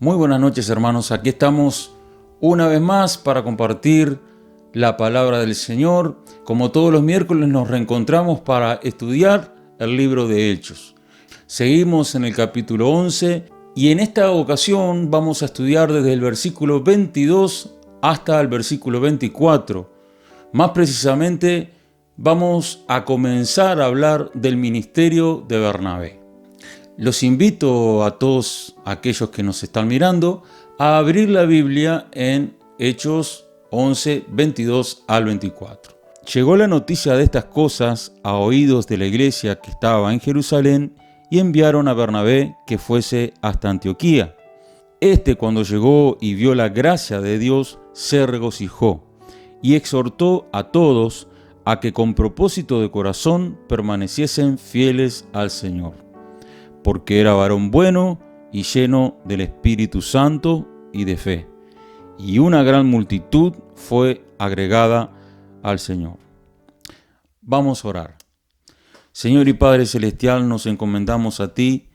Muy buenas noches, hermanos. Aquí estamos una vez más para compartir la palabra del Señor. Como todos los miércoles nos reencontramos para estudiar el libro de Hechos. Seguimos en el capítulo 11 y en esta ocasión vamos a estudiar desde el versículo 22 hasta el versículo 24. Más precisamente, vamos a comenzar a hablar del ministerio de Bernabé. Los invito a todos aquellos que nos están mirando a abrir la Biblia en Hechos 11, 22 al 24. Llegó la noticia de estas cosas a oídos de la iglesia que estaba en Jerusalén y enviaron a Bernabé que fuese hasta Antioquía. Cuando llegó y vio la gracia de Dios, se regocijó y exhortó a todos a que con propósito de corazón permaneciesen fieles al Señor, porque era varón bueno y lleno del Espíritu Santo y de fe, y una gran multitud fue agregada al Señor. Vamos a orar. Señor y Padre Celestial, nos encomendamos a ti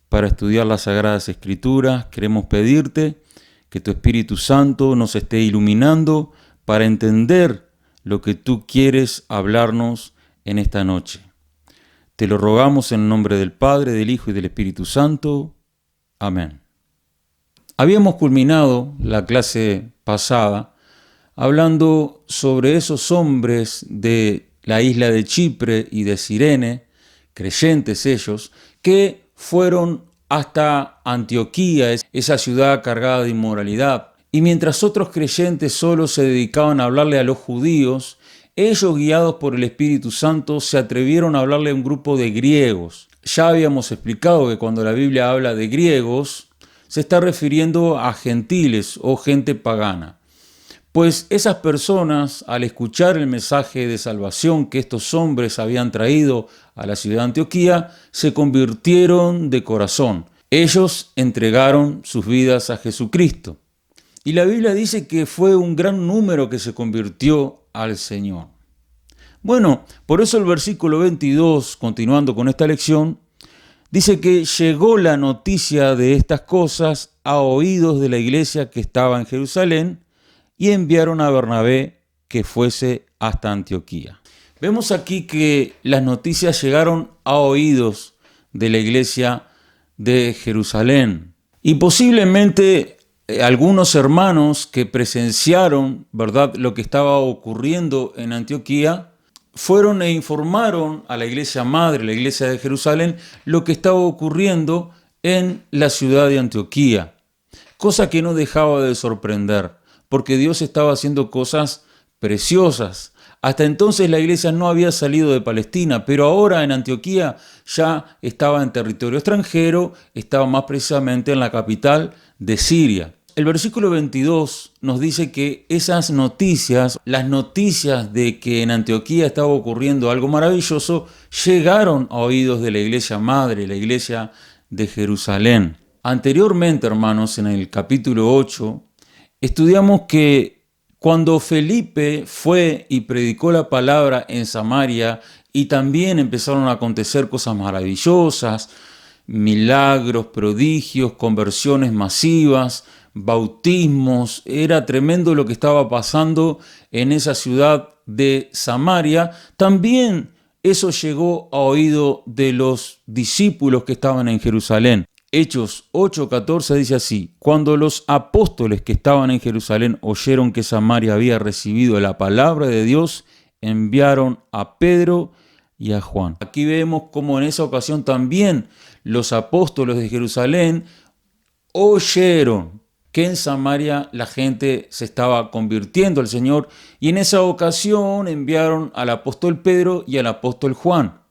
para estudiar las Sagradas Escrituras. Queremos pedirte que tu Espíritu Santo nos esté iluminando para entender lo que tú quieres hablarnos en esta noche. Te lo rogamos en el nombre del Padre, del Hijo y del Espíritu Santo. Amén. Habíamos culminado la clase pasada hablando sobre esos hombres de la isla de Chipre y de Cirene, creyentes ellos, que fueron hasta Antioquía, esa ciudad cargada de inmoralidad. Y mientras otros creyentes solo se dedicaban a hablarle a los judíos, ellos, guiados por el Espíritu Santo, se atrevieron a hablarle a un grupo de griegos. Ya habíamos explicado que cuando la Biblia habla de griegos, se está refiriendo a gentiles o gente pagana. Pues esas personas, al escuchar el mensaje de salvación que estos hombres habían traído a la ciudad de Antioquía, se convirtieron de corazón. Ellos entregaron sus vidas a Jesucristo. Y la Biblia dice que fue un gran número que se convirtió al Señor. Bueno, por eso el versículo 22, continuando con esta lección, dice que llegó la noticia de estas cosas a oídos de la iglesia que estaba en Jerusalén y enviaron a Bernabé que fuese hasta Antioquía. Vemos aquí que las noticias llegaron a oídos de la iglesia de Jerusalén y posiblemente algunos hermanos que presenciaron, ¿verdad?, lo que estaba ocurriendo en Antioquía, fueron e informaron a la iglesia madre, la iglesia de Jerusalén, lo que estaba ocurriendo en la ciudad de Antioquía. Cosa que no dejaba de sorprender, porque Dios estaba haciendo cosas preciosas. Hasta entonces la iglesia no había salido de Palestina, pero ahora en Antioquía ya estaba en territorio extranjero, estaba más precisamente en la capital de Siria. El versículo 22 nos dice que esas noticias, las noticias de que en Antioquía estaba ocurriendo algo maravilloso, llegaron a oídos de la iglesia madre, la iglesia de Jerusalén. Anteriormente, hermanos, en el capítulo 8, estudiamos que cuando Felipe fue y predicó la palabra en Samaria y también empezaron a acontecer cosas maravillosas, milagros, prodigios, conversiones masivas, bautismos, era tremendo lo que estaba pasando en esa ciudad de Samaria. También eso llegó a oído de los discípulos que estaban en Jerusalén. Hechos 8:14 dice así: cuando los apóstoles que estaban en Jerusalén oyeron que Samaria había recibido la palabra de Dios, enviaron a Pedro y a Juan. Aquí vemos cómo en esa ocasión también los apóstoles de Jerusalén oyeron que en Samaria la gente se estaba convirtiendo al Señor, y en esa ocasión enviaron al apóstol Pedro y al apóstol Juan.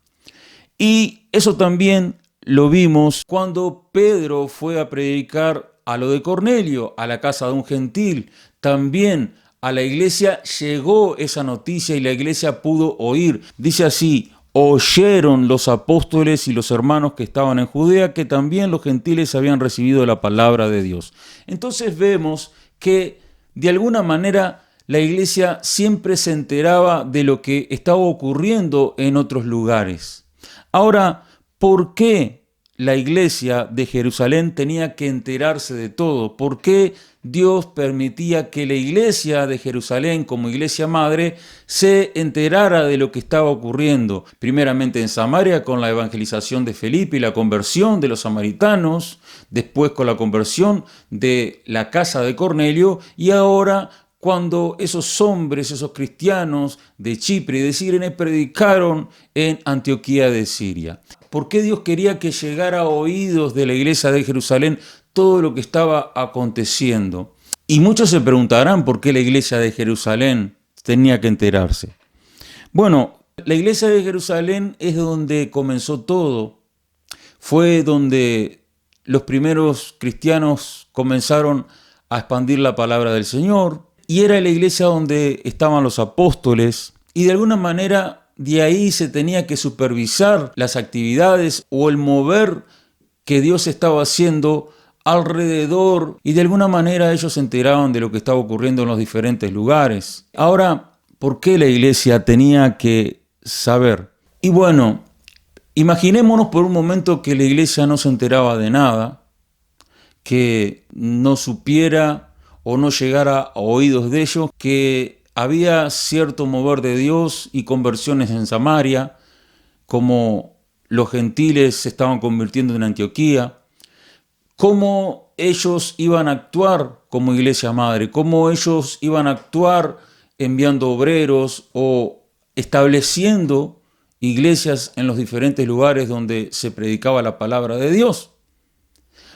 Y eso también lo vimos cuando Pedro fue a predicar a lo de Cornelio, a la casa de un gentil. También a la iglesia llegó esa noticia y la iglesia pudo oír. Dice así: oyeron los apóstoles y los hermanos que estaban en Judea que también los gentiles habían recibido la palabra de Dios. Entonces vemos que de alguna manera la iglesia siempre se enteraba de lo que estaba ocurriendo en otros lugares. Ahora, ¿por qué la iglesia de Jerusalén tenía que enterarse de todo? ¿Por qué Dios permitía que la iglesia de Jerusalén, como iglesia madre, se enterara de lo que estaba ocurriendo? Primeramente en Samaria con la evangelización de Felipe y la conversión de los samaritanos, después con la conversión de la casa de Cornelio, y ahora cuando esos hombres, esos cristianos de Chipre y de Cirene predicaron en Antioquía de Siria. ¿Por qué Dios quería que llegara a oídos de la iglesia de Jerusalén todo lo que estaba aconteciendo? Y muchos se preguntarán por qué la iglesia de Jerusalén tenía que enterarse. Bueno, la iglesia de Jerusalén es donde comenzó todo. Fue donde los primeros cristianos comenzaron a expandir la palabra del Señor. Y era la iglesia donde estaban los apóstoles. Y de alguna manera de ahí se tenía que supervisar las actividades o el mover que Dios estaba haciendo alrededor. Y de alguna manera ellos se enteraban de lo que estaba ocurriendo en los diferentes lugares. Ahora, ¿por qué la iglesia tenía que saber? Y bueno, imaginémonos por un momento que la iglesia no se enteraba de nada, que no supiera o no llegara a oídos de ellos, que había cierto mover de Dios y conversiones en Samaria, como los gentiles se estaban convirtiendo en Antioquía, cómo ellos iban a actuar como iglesia madre, cómo ellos iban a actuar enviando obreros o estableciendo iglesias en los diferentes lugares donde se predicaba la palabra de Dios.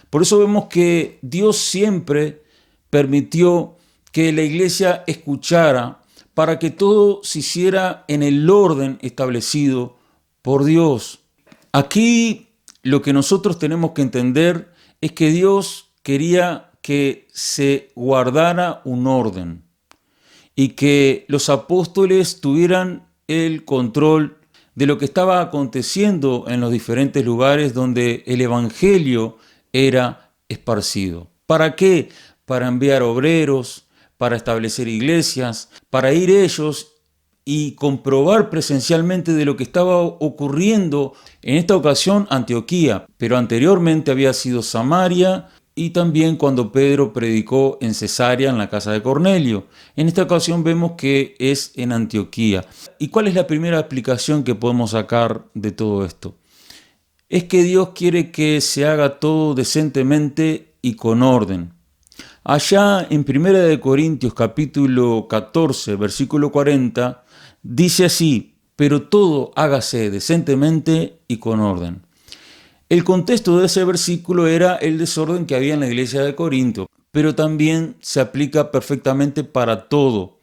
Por eso vemos que Dios siempre permitió que la iglesia escuchara para que todo se hiciera en el orden establecido por Dios. Aquí lo que nosotros tenemos que entender es que Dios quería que se guardara un orden y que los apóstoles tuvieran el control de lo que estaba aconteciendo en los diferentes lugares donde el evangelio era esparcido. ¿Para qué? Para enviar obreros, para establecer iglesias, para ir ellos y comprobar presencialmente de lo que estaba ocurriendo. En esta ocasión Antioquía, pero anteriormente había sido Samaria y también cuando Pedro predicó en Cesarea en la casa de Cornelio. En esta ocasión vemos que es en Antioquía. ¿Y cuál es la primera explicación que podemos sacar de todo esto? Es que Dios quiere que se haga todo decentemente y con orden. Allá en 1 Corintios capítulo 14, versículo 40, dice así: pero todo hágase decentemente y con orden. El contexto de ese versículo era el desorden que había en la iglesia de Corinto, pero también se aplica perfectamente para todo,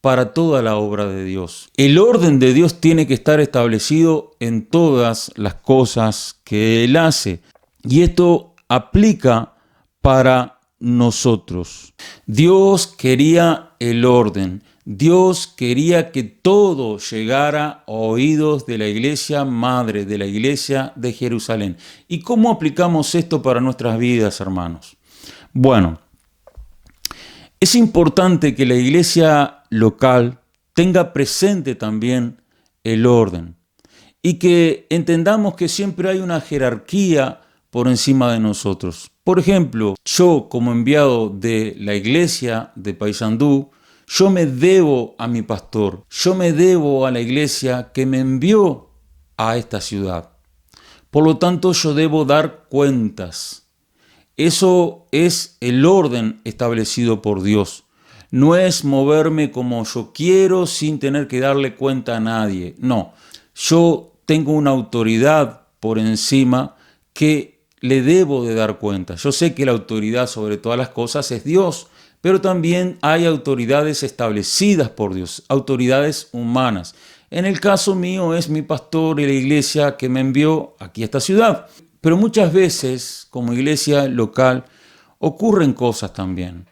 para toda la obra de Dios. El orden de Dios tiene que estar establecido en todas las cosas que Él hace, y esto aplica para nosotros. Dios quería el orden. Dios quería que todo llegara a oídos de la iglesia madre, de la iglesia de Jerusalén. ¿Y cómo aplicamos esto para nuestras vidas, hermanos? Bueno, es importante que la iglesia local tenga presente también el orden y que entendamos que siempre hay una jerarquía por encima de nosotros. Por ejemplo, yo como enviado de la iglesia de Paysandú, yo me debo a mi pastor, yo me debo a la iglesia que me envió a esta ciudad. Por lo tanto, yo debo dar cuentas. Eso es el orden establecido por Dios. No es moverme como yo quiero sin tener que darle cuenta a nadie. No, yo tengo una autoridad por encima que le debo de dar cuenta. Yo sé que la autoridad sobre todas las cosas es Dios, pero también hay autoridades establecidas por Dios, autoridades humanas. En el caso mío es mi pastor y la iglesia que me envió aquí a esta ciudad. Pero muchas veces, como iglesia local, ocurren cosas también.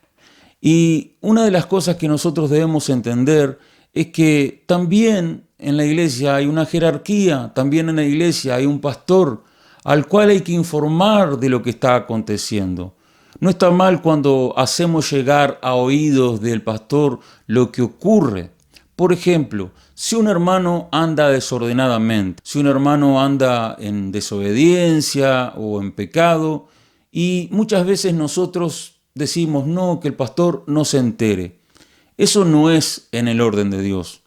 Y una de las cosas que nosotros debemos entender es que también en la iglesia hay una jerarquía, también en la iglesia hay un pastor al cual hay que informar de lo que está aconteciendo. No está mal cuando hacemos llegar a oídos del pastor lo que ocurre. Por ejemplo, si un hermano anda desordenadamente, si un hermano anda en desobediencia o en pecado, y muchas veces nosotros decimos, no, que el pastor no se entere. Eso no es en el orden de Dios.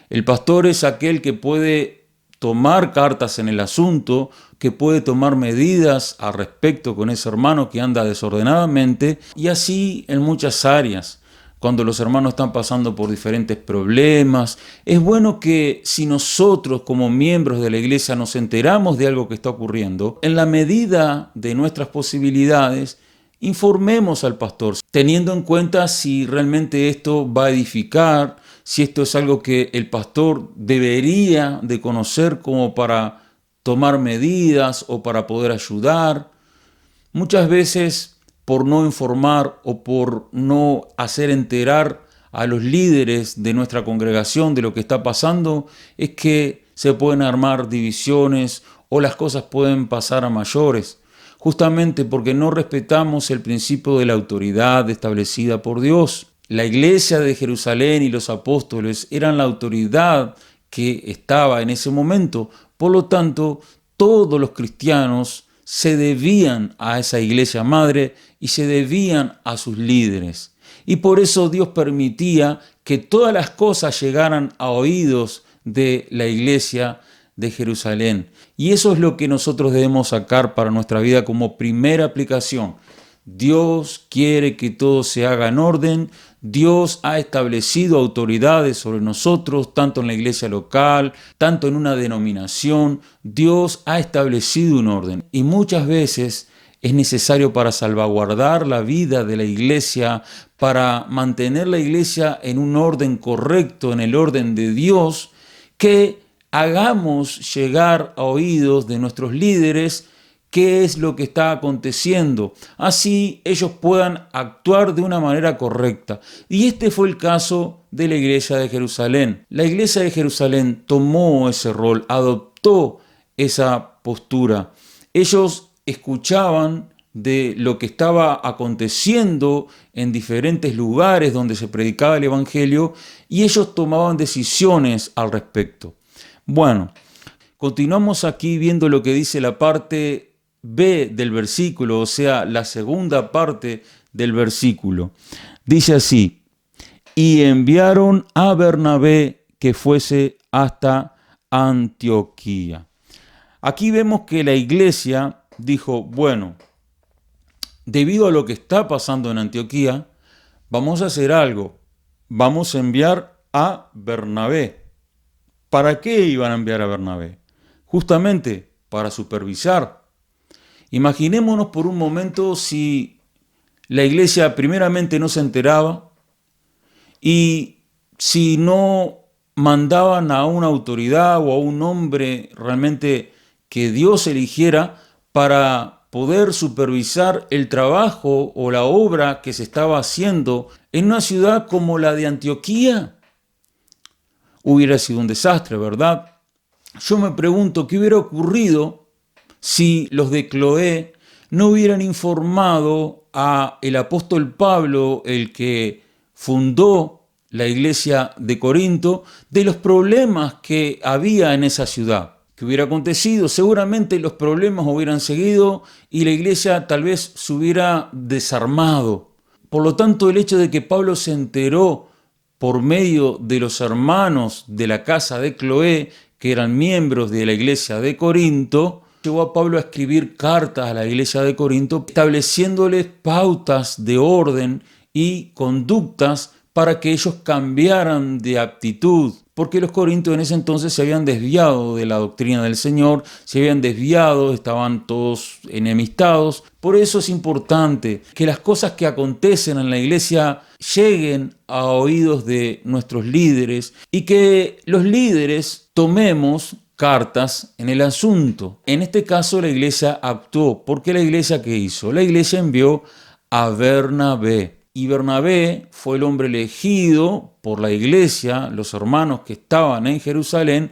El pastor es aquel que puede tomar cartas en el asunto, que puede tomar medidas al respecto con ese hermano que anda desordenadamente, y así en muchas áreas. Cuando los hermanos están pasando por diferentes problemas, es bueno que si nosotros como miembros de la iglesia nos enteramos de algo que está ocurriendo, en la medida de nuestras posibilidades, informemos al pastor, teniendo en cuenta si realmente esto va a edificar, si esto es algo que el pastor debería de conocer como para tomar medidas o para poder ayudar. Muchas veces, por no informar o por no hacer enterar a los líderes de nuestra congregación de lo que está pasando, es que se pueden armar divisiones o las cosas pueden pasar a mayores, justamente porque no respetamos el principio de la autoridad establecida por Dios. La iglesia de Jerusalén y los apóstoles eran la autoridad que estaba en ese momento. Por lo tanto, todos los cristianos se debían a esa iglesia madre y se debían a sus líderes. Y por eso Dios permitía que todas las cosas llegaran a oídos de la iglesia de Jerusalén. Y eso es lo que nosotros debemos sacar para nuestra vida como primera aplicación. Dios quiere que todo se haga en orden. Dios ha establecido autoridades sobre nosotros, tanto en la iglesia local, tanto en una denominación. Dios ha establecido un orden. Y muchas veces es necesario para salvaguardar la vida de la iglesia, para mantener la iglesia en un orden correcto, en el orden de Dios, que hagamos llegar a oídos de nuestros líderes qué es lo que está aconteciendo. Así ellos puedan actuar de una manera correcta. Y este fue el caso de la iglesia de Jerusalén. La iglesia de Jerusalén tomó ese rol, adoptó esa postura. Ellos escuchaban de lo que estaba aconteciendo en diferentes lugares donde se predicaba el evangelio y ellos tomaban decisiones al respecto. Bueno, continuamos aquí viendo lo que dice la parte B del versículo, o sea, la segunda parte del versículo. Dice así: y enviaron a Bernabé que fuese hasta Antioquía. Aquí vemos que la iglesia dijo, bueno, debido a lo que está pasando en Antioquía, vamos a hacer algo. Vamos a enviar a Bernabé. ¿Para qué iban a enviar a Bernabé? Justamente para supervisar. Imaginémonos por un momento si la iglesia primeramente no se enteraba y si no mandaban a una autoridad o a un hombre realmente que Dios eligiera para poder supervisar el trabajo o la obra que se estaba haciendo en una ciudad como la de Antioquía. Hubiera sido un desastre, ¿verdad? Yo me pregunto qué hubiera ocurrido si los de Cloé no hubieran informado a el apóstol Pablo, el que fundó la iglesia de Corinto, de los problemas que había en esa ciudad. ¿Qué hubiera acontecido? Seguramente los problemas hubieran seguido y la iglesia tal vez se hubiera desarmado. Por lo tanto, el hecho de que Pablo se enteró por medio de los hermanos de la casa de Cloé, que eran miembros de la iglesia de Corinto, llevó a Pablo a escribir cartas a la iglesia de Corinto, estableciéndoles pautas de orden y conductas para que ellos cambiaran de actitud, porque los corintios en ese entonces se habían desviado de la doctrina del Señor, se habían desviado, estaban todos enemistados. Por eso es importante que las cosas que acontecen en la iglesia lleguen a oídos de nuestros líderes y que los líderes tomemos cartas en el asunto. En este caso la iglesia actuó. ¿Por qué la iglesia qué hizo? La iglesia envió a Bernabé. Y Bernabé fue el hombre elegido por la iglesia, los hermanos que estaban en Jerusalén,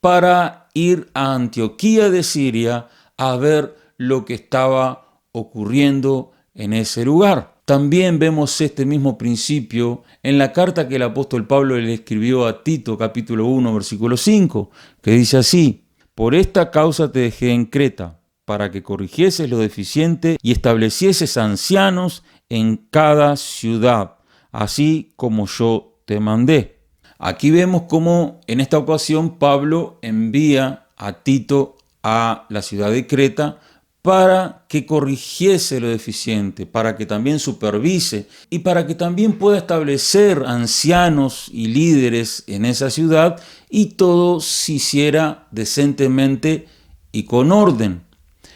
para ir a Antioquía de Siria a ver lo que estaba ocurriendo en ese lugar. También vemos este mismo principio en la carta que el apóstol Pablo le escribió a Tito, capítulo 1, versículo 5, que dice así: por esta causa te dejé en Creta, para que corrigieses lo deficiente y establecieses ancianos en cada ciudad, así como yo te mandé. Aquí vemos cómo en esta ocasión Pablo envía a Tito a la ciudad de Creta para que corrigiese lo deficiente, para que también supervise y para que también pueda establecer ancianos y líderes en esa ciudad y todo se hiciera decentemente y con orden.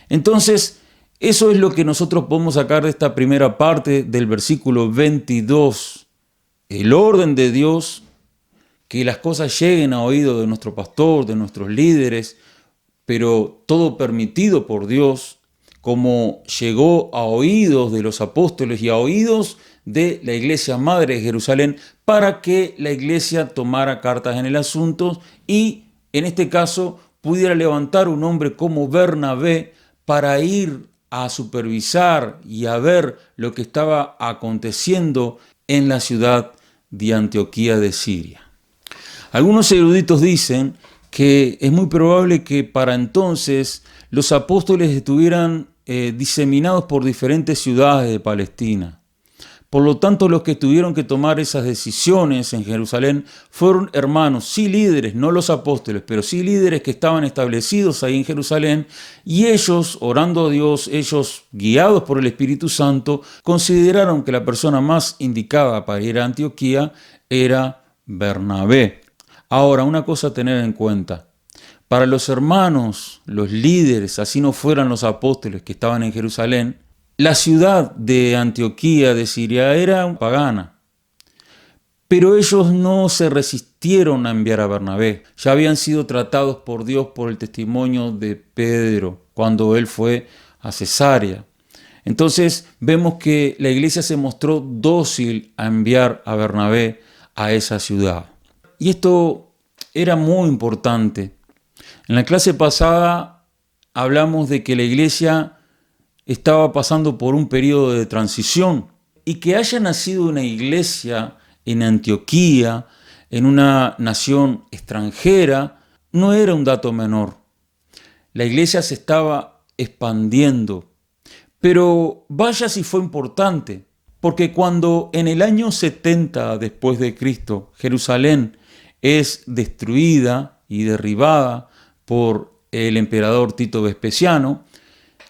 Entonces, eso es lo que nosotros podemos sacar de esta primera parte del versículo 22. El orden de Dios, que las cosas lleguen a oído de nuestro pastor, de nuestros líderes, pero todo permitido por Dios, como llegó a oídos de los apóstoles y a oídos de la iglesia madre de Jerusalén, para que la iglesia tomara cartas en el asunto y, en este caso, pudiera levantar un hombre como Bernabé para ir a supervisar y a ver lo que estaba aconteciendo en la ciudad de Antioquía de Siria. Algunos eruditos dicen que es muy probable que para entonces los apóstoles estuvieran diseminados por diferentes ciudades de Palestina. Por lo tanto, los que tuvieron que tomar esas decisiones en Jerusalén fueron hermanos, sí líderes, no los apóstoles, pero sí líderes que estaban establecidos ahí en Jerusalén, y ellos, orando a Dios, ellos guiados por el Espíritu Santo, consideraron que la persona más indicada para ir a Antioquía era Bernabé. Ahora, una cosa a tener en cuenta: para los hermanos, los líderes, así no fueran los apóstoles que estaban en Jerusalén, la ciudad de Antioquía de Siria era pagana. Pero ellos no se resistieron a enviar a Bernabé. Ya habían sido tratados por Dios por el testimonio de Pedro cuando él fue a Cesarea. Entonces vemos que la iglesia se mostró dócil a enviar a Bernabé a esa ciudad. Y esto era muy importante. En la clase pasada hablamos de que la iglesia estaba pasando por un periodo de transición y que haya nacido una iglesia en Antioquía, en una nación extranjera, no era un dato menor. La iglesia se estaba expandiendo, pero vaya si fue importante, porque cuando en el año 70 después de Cristo Jerusalén es destruida y derribada por el emperador Tito Vespasiano,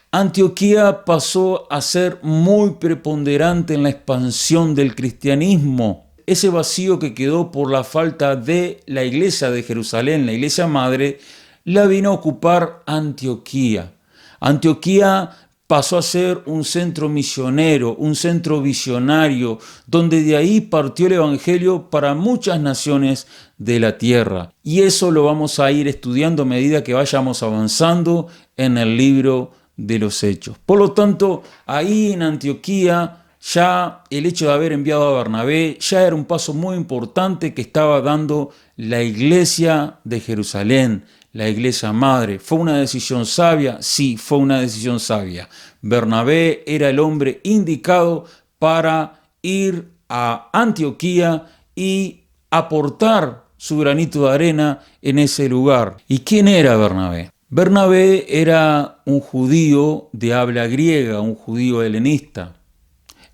Antioquía pasó a ser muy preponderante en la expansión del cristianismo. Ese vacío que quedó por la falta de la iglesia de Jerusalén, la iglesia madre, la vino a ocupar Antioquía. Antioquía pasó a ser un centro misionero, un centro visionario, donde de ahí partió el evangelio para muchas naciones de la tierra. Y eso lo vamos a ir estudiando a medida que vayamos avanzando en el libro de los Hechos. Por lo tanto, ahí en Antioquía, ya el hecho de haber enviado a Bernabé ya era un paso muy importante que estaba dando la iglesia de Jerusalén, la iglesia madre. ¿Fue una decisión sabia? Sí, fue una decisión sabia. Bernabé era el hombre indicado para ir a Antioquía y aportar su granito de arena en ese lugar. ¿Y quién era Bernabé? Bernabé era un judío de habla griega, un judío helenista.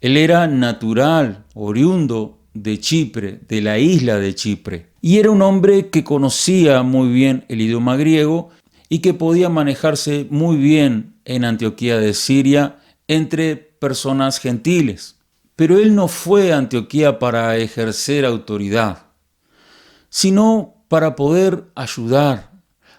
Él era natural, oriundo de Chipre, de la isla de Chipre. Y era un hombre que conocía muy bien el idioma griego y que podía manejarse muy bien en Antioquía de Siria entre personas gentiles. Pero él no fue a Antioquía para ejercer autoridad, sino para poder ayudar,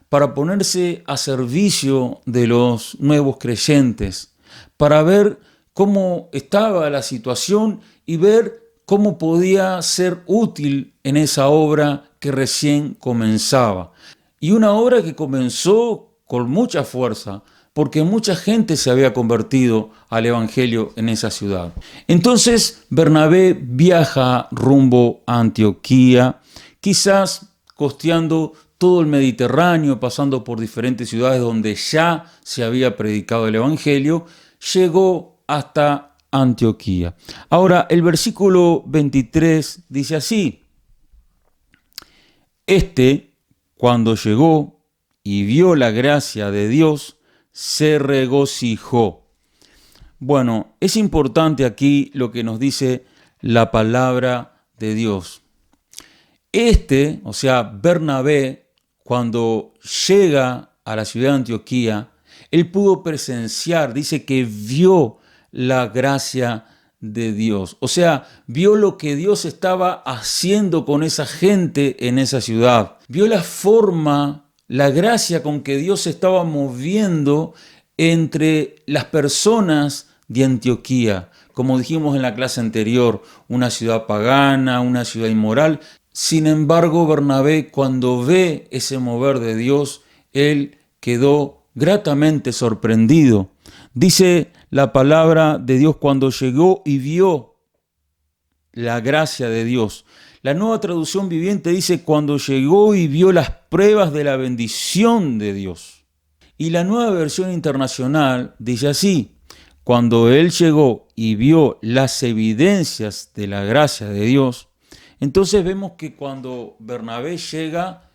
para ponerse a servicio de los nuevos creyentes, para ver cómo estaba la situación y ver cómo podía ser útil en esa obra que recién comenzaba. Y una obra que comenzó con mucha fuerza, porque mucha gente se había convertido al evangelio en esa ciudad. Entonces Bernabé viaja rumbo a Antioquía, quizás costeando todo el Mediterráneo, pasando por diferentes ciudades donde ya se había predicado el evangelio, llegó hasta Antioquía. Ahora, el versículo 23 dice así: cuando llegó y vio la gracia de Dios, se regocijó. Bueno, es importante aquí lo que nos dice la palabra de Dios. O sea, Bernabé, cuando llega a la ciudad de Antioquía, él pudo presenciar, dice que vio la gracia de Dios. O sea, vio lo que Dios estaba haciendo con esa gente en esa ciudad. Vio la forma, la gracia con que Dios se estaba moviendo entre las personas de Antioquía. Como dijimos en la clase anterior, una ciudad pagana, una ciudad inmoral. Sin embargo, Bernabé, cuando ve ese mover de Dios, él quedó gratamente sorprendido. Dice la palabra de Dios: cuando llegó y vio la gracia de Dios. La Nueva Traducción Viviente dice: cuando llegó y vio las pruebas de la bendición de Dios. Y la Nueva Versión Internacional dice así: cuando él llegó y vio las evidencias de la gracia de Dios. Entonces vemos que cuando Bernabé llega,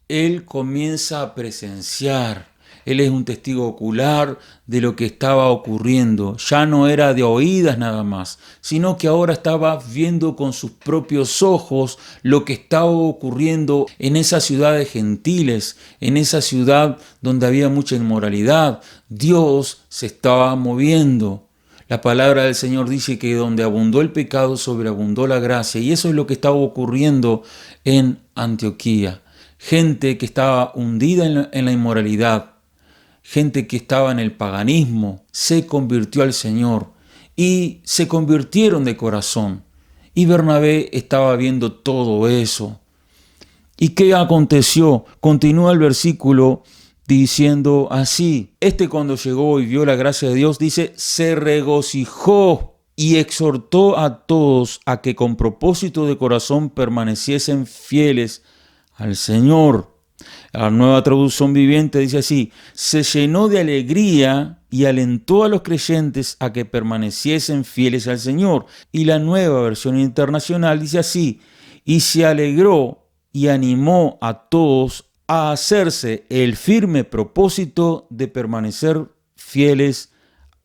él comienza a presenciar. Él es un testigo ocular de lo que estaba ocurriendo. Ya no era de oídas nada más, sino que ahora estaba viendo con sus propios ojos lo que estaba ocurriendo en esas ciudades gentiles, en esa ciudad donde había mucha inmoralidad. Dios se estaba moviendo. La palabra del Señor dice que donde abundó el pecado, sobreabundó la gracia. Y eso es lo que estaba ocurriendo en Antioquía. Gente que estaba hundida en la inmoralidad, gente que estaba en el paganismo, se convirtió al Señor y se convirtieron de corazón. Y Bernabé estaba viendo todo eso. ¿Y qué aconteció? Continúa el versículo diciendo así: cuando llegó y vio la gracia de Dios, dice, se regocijó y exhortó a todos a que con propósito de corazón permaneciesen fieles al Señor. La Nueva Traducción Viviente dice así: se llenó de alegría y alentó a los creyentes a que permaneciesen fieles al Señor. Y la Nueva Versión Internacional dice así: y se alegró y animó a todos a hacerse el firme propósito de permanecer fieles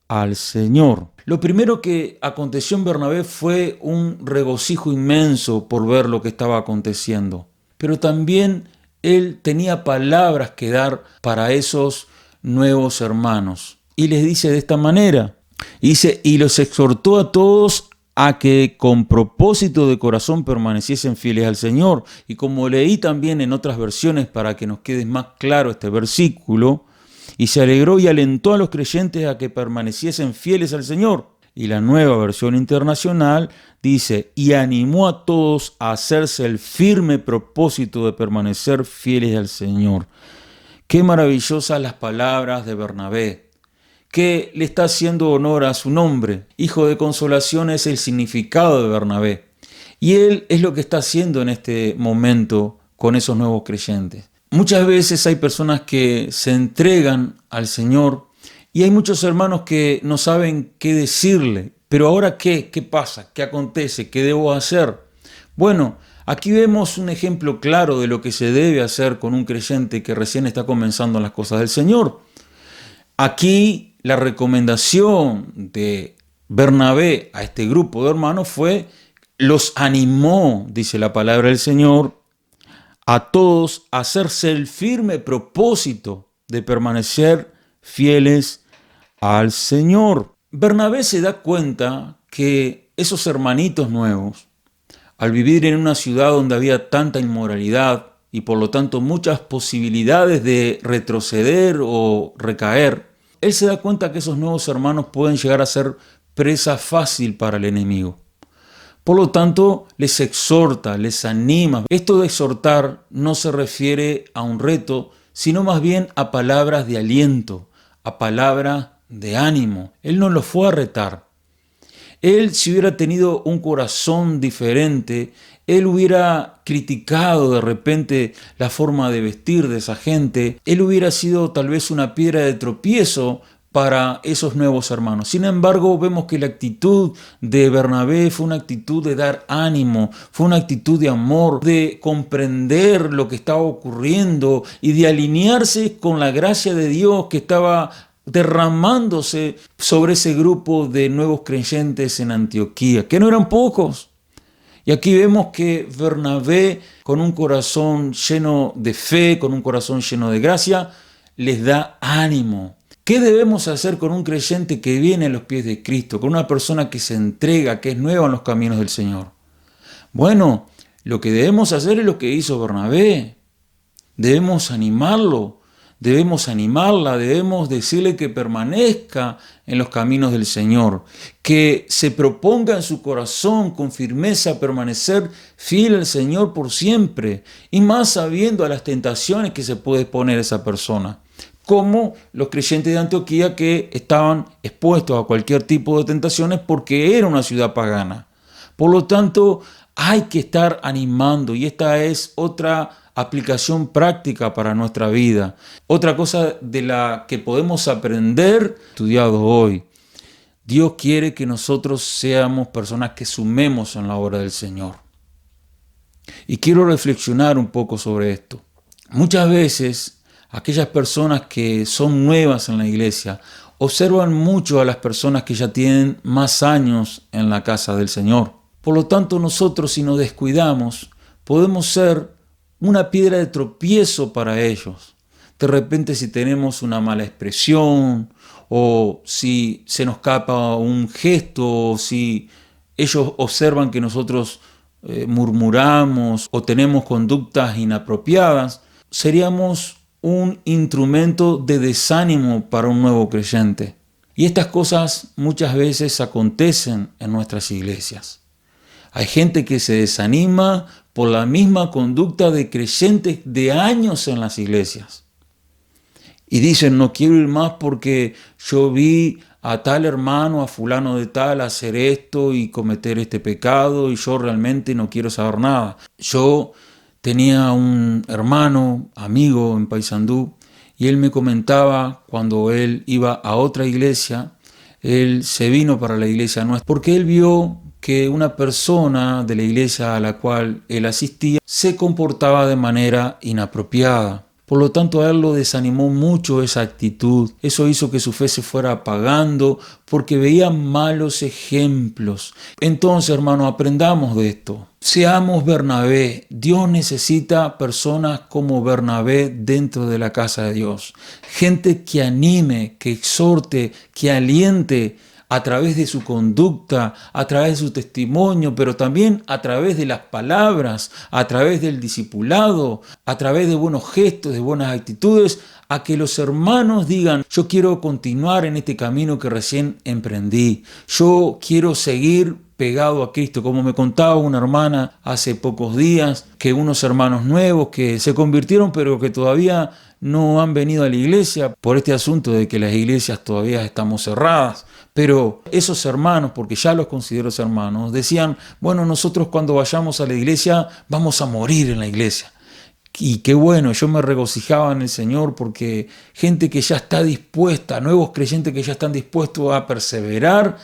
al Señor. Lo primero que aconteció en Bernabé fue un regocijo inmenso por ver lo que estaba aconteciendo. Pero también él tenía palabras que dar para esos nuevos hermanos. Y les dice de esta manera, dice, y los exhortó a todos a que con propósito de corazón permaneciesen fieles al Señor. Y como leí también en otras versiones para que nos quede más claro este versículo, y se alegró y alentó a los creyentes a que permaneciesen fieles al Señor. Y la Nueva Versión Internacional dice, y animó a todos a hacerse el firme propósito de permanecer fieles al Señor. Qué maravillosas las palabras de Bernabé, que le está haciendo honor a su nombre. Hijo de consolación es el significado de Bernabé. Y él es lo que está haciendo en este momento con esos nuevos creyentes. Muchas veces hay personas que se entregan al Señor y hay muchos hermanos que no saben qué decirle. Pero ahora, ¿qué? ¿Qué pasa? ¿Qué acontece? ¿Qué debo hacer? Bueno, aquí vemos un ejemplo claro de lo que se debe hacer con un creyente que recién está comenzando en las cosas del Señor. Aquí la recomendación de Bernabé a este grupo de hermanos los animó, dice la palabra del Señor, a todos a hacerse el firme propósito de permanecer fieles al Señor. Bernabé se da cuenta que esos hermanitos nuevos, al vivir en una ciudad donde había tanta inmoralidad y por lo tanto muchas posibilidades de retroceder o recaer, él se da cuenta que esos nuevos hermanos pueden llegar a ser presa fácil para el enemigo. Por lo tanto, les exhorta, les anima. Esto de exhortar no se refiere a un reto, sino más bien a palabras de aliento, a palabras de ánimo. Él no los fue a retar. Él, si hubiera tenido un corazón diferente, él hubiera criticado de repente la forma de vestir de esa gente. Él hubiera sido tal vez una piedra de tropiezo para esos nuevos hermanos. Sin embargo, vemos que la actitud de Bernabé fue una actitud de dar ánimo, fue una actitud de amor, de comprender lo que estaba ocurriendo y de alinearse con la gracia de Dios que estaba derramándose sobre ese grupo de nuevos creyentes en Antioquía, que no eran pocos. Y aquí vemos que Bernabé, con un corazón lleno de fe, con un corazón lleno de gracia, les da ánimo. ¿Qué debemos hacer con un creyente que viene a los pies de Cristo, con una persona que se entrega, que es nueva en los caminos del Señor? Bueno, lo que debemos hacer es lo que hizo Bernabé. Debemos animarlo, debemos animarla, debemos decirle que permanezca en los caminos del Señor, que se proponga en su corazón con firmeza permanecer fiel al Señor por siempre, y más sabiendo a las tentaciones que se puede exponer esa persona, como los creyentes de Antioquía que estaban expuestos a cualquier tipo de tentaciones porque era una ciudad pagana. Por lo tanto, hay que estar animando, y esta es otra aplicación práctica para nuestra vida. Otra cosa de la que podemos aprender estudiado hoy. Dios quiere que nosotros seamos personas que sumemos en la obra del Señor. Y quiero reflexionar un poco sobre esto. Muchas veces aquellas personas que son nuevas en la iglesia observan mucho a las personas que ya tienen más años en la casa del Señor. Por lo tanto, nosotros, si nos descuidamos, podemos ser una piedra de tropiezo para ellos. De repente, si tenemos una mala expresión, o si se nos escapa un gesto, o si ellos observan que nosotros murmuramos o tenemos conductas inapropiadas, seríamos un instrumento de desánimo para un nuevo creyente. Y estas cosas muchas veces acontecen en nuestras iglesias. Hay gente que se desanima por la misma conducta de creyentes de años en las iglesias. Y dicen, no quiero ir más porque yo vi a tal hermano, a fulano de tal, hacer esto y cometer este pecado, y yo realmente no quiero saber nada. Yo tenía un hermano, amigo en Paysandú, y él me comentaba cuando él iba a otra iglesia, él se vino para la iglesia nuestra, porque él vio que una persona de la iglesia a la cual él asistía se comportaba de manera inapropiada. Por lo tanto, a él lo desanimó mucho esa actitud. Eso hizo que su fe se fuera apagando porque veía malos ejemplos. Entonces, hermano, aprendamos de esto. Seamos Bernabé. Dios necesita personas como Bernabé dentro de la casa de Dios. Gente que anime, que exhorte, que aliente a través de su conducta, a través de su testimonio, pero también a través de las palabras, a través del discipulado, a través de buenos gestos, de buenas actitudes, a que los hermanos digan, yo quiero continuar en este camino que recién emprendí, yo quiero seguir pegado a Cristo, como me contaba una hermana hace pocos días, que unos hermanos nuevos que se convirtieron pero que todavía no han venido a la iglesia por este asunto de que las iglesias todavía estamos cerradas. Pero esos hermanos, porque ya los considero hermanos, decían, bueno, nosotros cuando vayamos a la iglesia vamos a morir en la iglesia. Y qué bueno, yo me regocijaba en el Señor porque gente que ya está dispuesta, nuevos creyentes que ya están dispuestos a perseverar.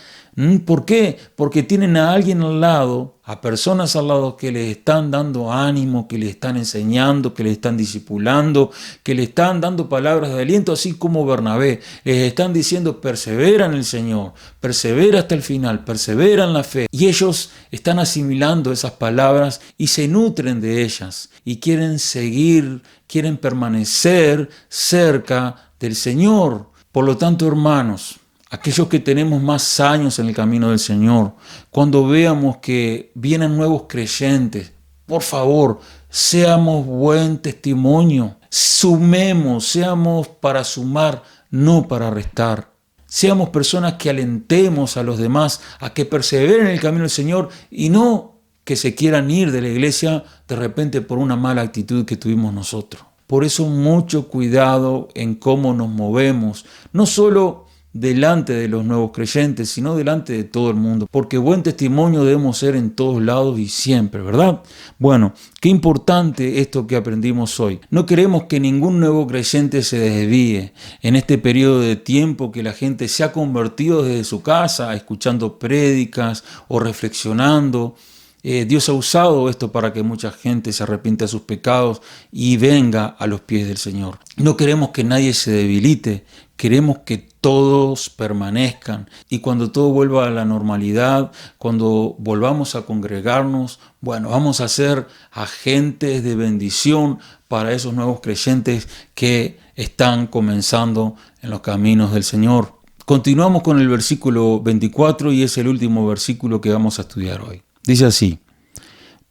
¿Por qué? Porque tienen a alguien al lado, a personas al lado que les están dando ánimo, que les están enseñando, que les están discipulando, que les están dando palabras de aliento, así como Bernabé. Les están diciendo, persevera en el Señor, persevera hasta el final, persevera en la fe. Y ellos están asimilando esas palabras y se nutren de ellas y quieren seguir, quieren permanecer cerca del Señor. Por lo tanto, hermanos, aquellos que tenemos más años en el camino del Señor, cuando veamos que vienen nuevos creyentes, por favor, seamos buen testimonio, sumemos, seamos para sumar, no para restar. Seamos personas que alentemos a los demás a que perseveren en el camino del Señor y no que se quieran ir de la iglesia de repente por una mala actitud que tuvimos nosotros. Por eso mucho cuidado en cómo nos movemos, no solo delante de los nuevos creyentes, sino delante de todo el mundo, porque buen testimonio debemos ser en todos lados y siempre, ¿verdad? Bueno, qué importante esto que aprendimos hoy. No queremos que ningún nuevo creyente se desvíe en este periodo de tiempo que la gente se ha convertido desde su casa, escuchando prédicas o reflexionando. Dios ha usado esto para que mucha gente se arrepienta de sus pecados y venga a los pies del Señor. No queremos que nadie se debilite, queremos que todos permanezcan, y cuando todo vuelva a la normalidad, cuando volvamos a congregarnos, bueno, vamos a ser agentes de bendición para esos nuevos creyentes que están comenzando en los caminos del Señor. Continuamos con el versículo 24 y es el último versículo que vamos a estudiar hoy. Dice así: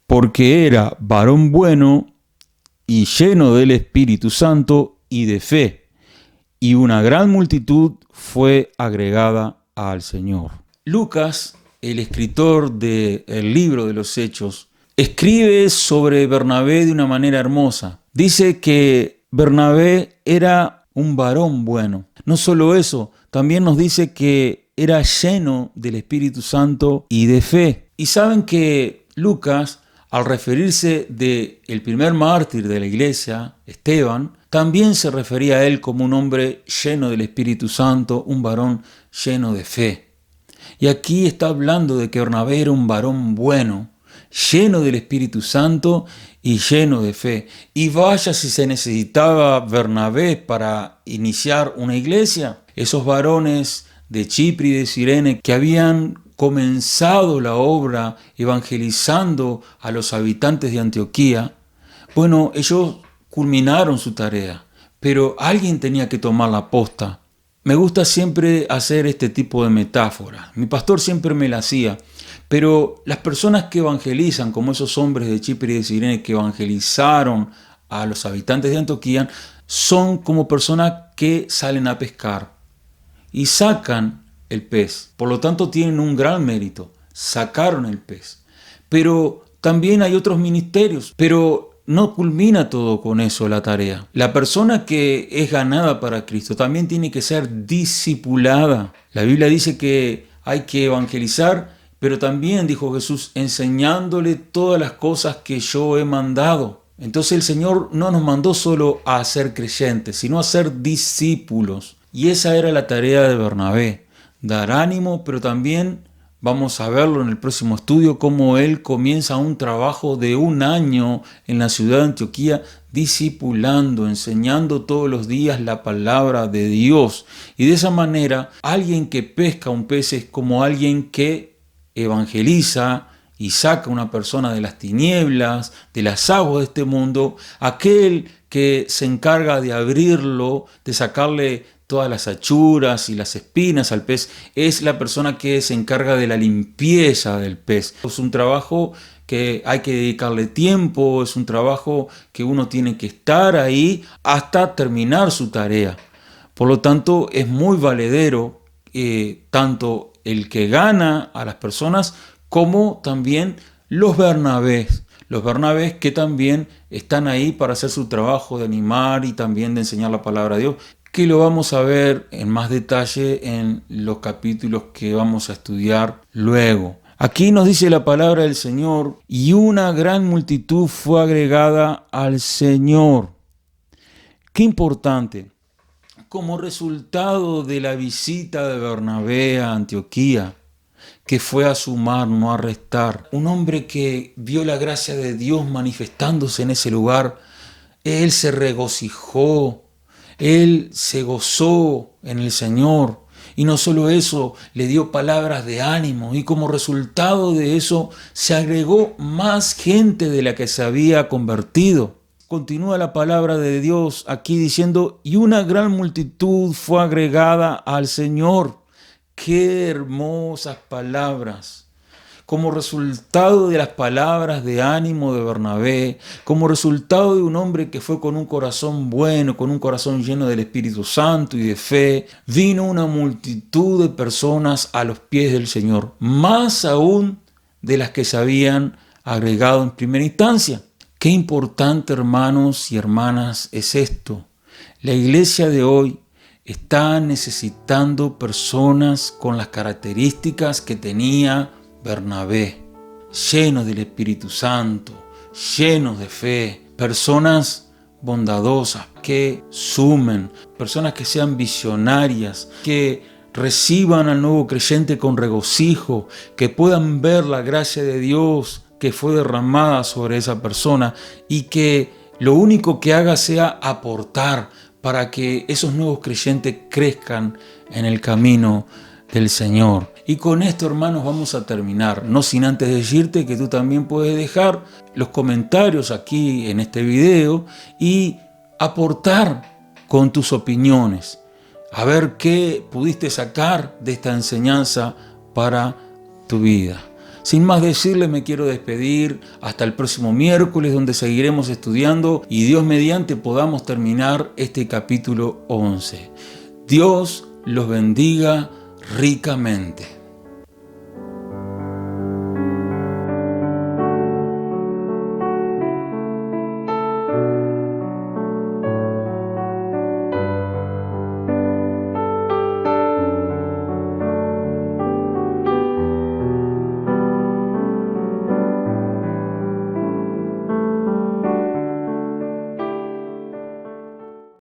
porque era varón bueno y lleno del Espíritu Santo y de fe, y una gran multitud fue agregada al Señor. Lucas, el escritor del libro de los Hechos, escribe sobre Bernabé de una manera hermosa. Dice que Bernabé era un varón bueno. No solo eso, también nos dice que era lleno del Espíritu Santo y de fe. Y saben que Lucas, al referirse del primer mártir de la iglesia, Esteban, también se refería a él como un hombre lleno del Espíritu Santo, un varón lleno de fe. Y aquí está hablando de que Bernabé era un varón bueno, lleno del Espíritu Santo y lleno de fe. Y vaya si se necesitaba Bernabé para iniciar una iglesia. Esos varones de Chipre y de Cirene que habían comenzado la obra evangelizando a los habitantes de Antioquía, bueno, ellos culminaron su tarea, pero alguien tenía que tomar la posta. Me gusta siempre hacer este tipo de metáforas. Mi pastor siempre me la hacía, pero las personas que evangelizan, como esos hombres de Chipre y de Cirene que evangelizaron a los habitantes de Antioquía, son como personas que salen a pescar y sacan el pez. Por lo tanto, tienen un gran mérito. Sacaron el pez. Pero también hay otros ministerios. Pero no culmina todo con eso la tarea. La persona que es ganada para Cristo también tiene que ser discipulada. La Biblia dice que hay que evangelizar, pero también, dijo Jesús, enseñándole todas las cosas que yo he mandado. Entonces el Señor no nos mandó solo a ser creyentes, sino a ser discípulos. Y esa era la tarea de Bernabé. Dar ánimo, pero también vamos a verlo en el próximo estudio, cómo él comienza un trabajo de 1 año en la ciudad de Antioquía, discipulando, enseñando todos los días la palabra de Dios. Y de esa manera, alguien que pesca un pez es como alguien que evangeliza y saca a una persona de las tinieblas, de las aguas de este mundo, aquel que se encarga de abrirlo, de sacarle todas las achuras y las espinas al pez, es la persona que se encarga de la limpieza del pez. Es un trabajo que hay que dedicarle tiempo, es un trabajo que uno tiene que estar ahí hasta terminar su tarea. Por lo tanto, es muy valedero tanto el que gana a las personas como también los Bernabés. Los Bernabés que también están ahí para hacer su trabajo de animar y también de enseñar la palabra de Dios, que lo vamos a ver en más detalle en los capítulos que vamos a estudiar luego. Aquí nos dice la palabra del Señor: y una gran multitud fue agregada al Señor. Qué importante. Como resultado de la visita de Bernabé a Antioquía, que fue a sumar, no a restar, un hombre que vio la gracia de Dios manifestándose en ese lugar, él se regocijó, él se gozó en el Señor. Y no solo eso, le dio palabras de ánimo, y como resultado de eso se agregó más gente de la que se había convertido. Continúa la palabra de Dios aquí diciendo: y una gran multitud fue agregada al Señor. ¡Qué hermosas palabras! Como resultado de las palabras de ánimo de Bernabé, como resultado de un hombre que fue con un corazón bueno, con un corazón lleno del Espíritu Santo y de fe, vino una multitud de personas a los pies del Señor, más aún de las que se habían agregado en primera instancia. Qué importante, hermanos y hermanas, es esto. La iglesia de hoy está necesitando personas con las características que tenía Bernabé, llenos del Espíritu Santo, llenos de fe, personas bondadosas, que sumen, personas que sean visionarias, que reciban al nuevo creyente con regocijo, que puedan ver la gracia de Dios que fue derramada sobre esa persona y que lo único que haga sea aportar para que esos nuevos creyentes crezcan en el camino del Señor. Y con esto, hermanos, vamos a terminar, no sin antes decirte que tú también puedes dejar los comentarios aquí en este video y aportar con tus opiniones, a ver qué pudiste sacar de esta enseñanza para tu vida. Sin más decirles, me quiero despedir hasta el próximo miércoles, donde seguiremos estudiando y Dios mediante podamos terminar este capítulo 11. Dios los bendiga ricamente.